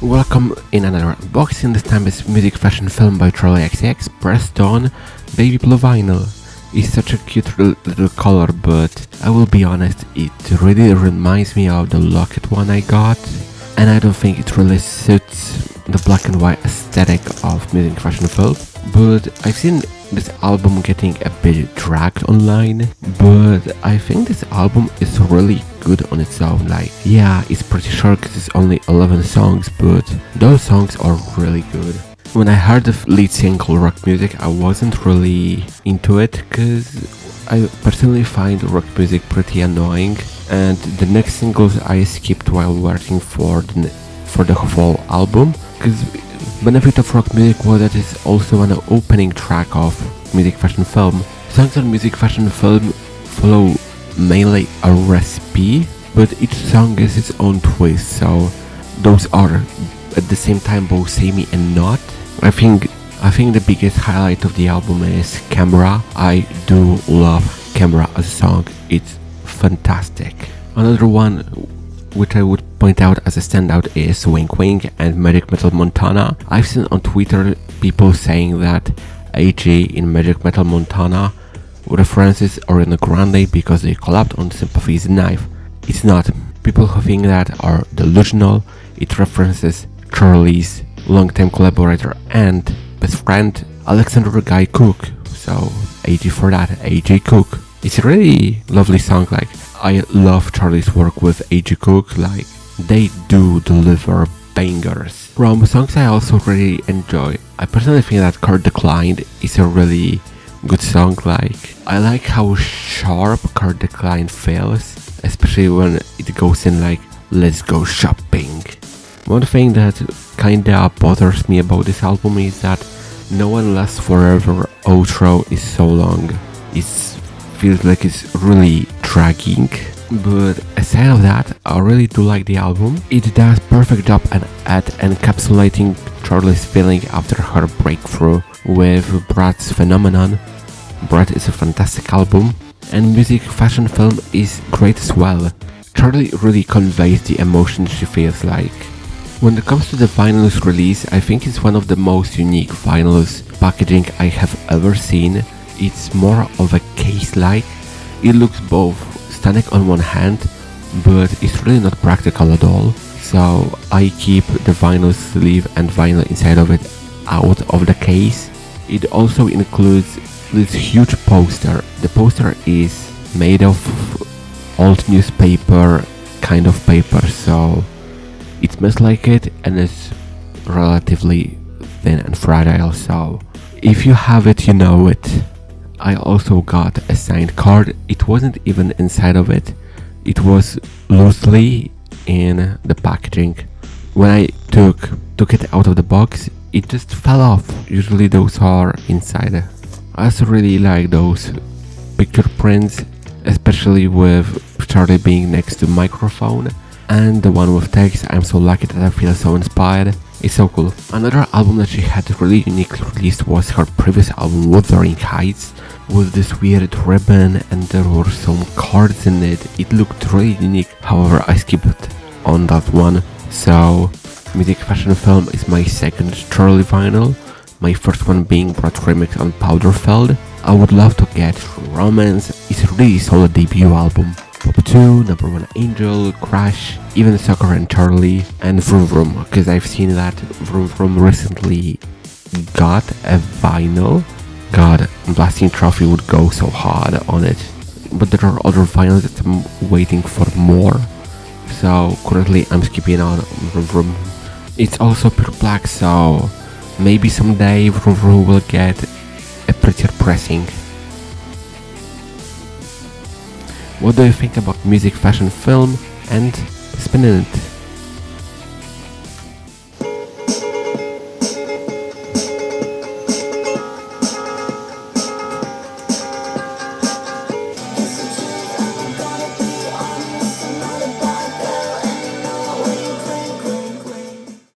Welcome in another unboxing. This time it's music fashion film by Charli XCX, pressed on baby blue vinyl. It's such a cute little color, but I will be honest, it really reminds me of the Locket one I got, and I don't think it really suits the black and white aesthetic of music fashion film. But I've seen this album getting a bit dragged online, but I think this album is really good on its own. Like, yeah, it's pretty short because it's only 11 songs, but those songs are really good. When I heard the lead single Rock Music, I wasn't really into it because I personally find rock music pretty annoying, and the next singles I skipped while waiting for the whole album, because benefit of rock music was that it's also an opening track of music fashion film. Songs on music fashion film follow mainly a recipe, but each song is its own twist, so those are at the same time both samey and not. I think the biggest highlight of the album is Camera. I do love Camera as a song, it's fantastic. Another one which I would point out as a standout is Wink Wink and Magic Metal Montana. I've seen on Twitter people saying that AG in Magic Metal Montana references Ariana Grande because they collabed on Sympathy's Knife. It's not. People who think that are delusional. It references Charli's longtime collaborator and best friend Alexander Guy Cook. So AG for that, AG Cook. It's a really lovely song. Like, I love Charli's work with AG Cook. Like, they do deliver bangers. From songs I also really enjoy, I personally think that Card Declined is a really good song. Like, I like how sharp Card Declined feels, especially when it goes in like, let's go shopping. One thing that kinda bothers me about this album is that No One Lasts Forever outro is so long. It feels like it's really dragging. But aside of that, I really do like the album. It does perfect job at encapsulating Charli's feeling after her breakthrough with Brad's Phenomenon. Brad is a fantastic album, and music fashion film is great as well. Charli really conveys the emotion she feels like. When it comes to the vinyl's release, I think it's one of the most unique vinyl's packaging I have ever seen. It's more of a case-like. It looks both stunning on one hand, but it's really not practical at all. So I keep the vinyl sleeve and vinyl inside of it out of the case. It also includes this huge poster. The poster is made of old newspaper kind of paper, so it smells like it and it's relatively thin and fragile, so if you have it, you know it. I also got a signed card. It wasn't even inside of it. It was loosely in the packaging. When I took it out of the box, it just fell off. Usually those are inside. I also really like those picture prints, especially with Charli being next to microphone, and the one with text. I'm so lucky that I feel so inspired. It's so cool. Another album that she had really uniquely released was her previous album Wuthering Heights, with this weird ribbon and there were some cards in it. It looked really unique, however I skipped on that one. So music fashion film is my second Charli vinyl, my first one being Brad remix on Powderfeld. I would love to get Romance. It's a really solid debut album. Pop 2, Number 1 Angel, Crash, even Soccer and Charli, and Vroom Vroom, because I've seen that Vroom Vroom recently got a vinyl. God, Blasting Trophy would go so hard on it. But there are other vinyls that I'm waiting for more. So currently I'm skipping on Vroom Vroom. It's also pure black, so maybe someday Vroom Vroom will get a prettier pressing. What do you think about music fashion film? And spinning it?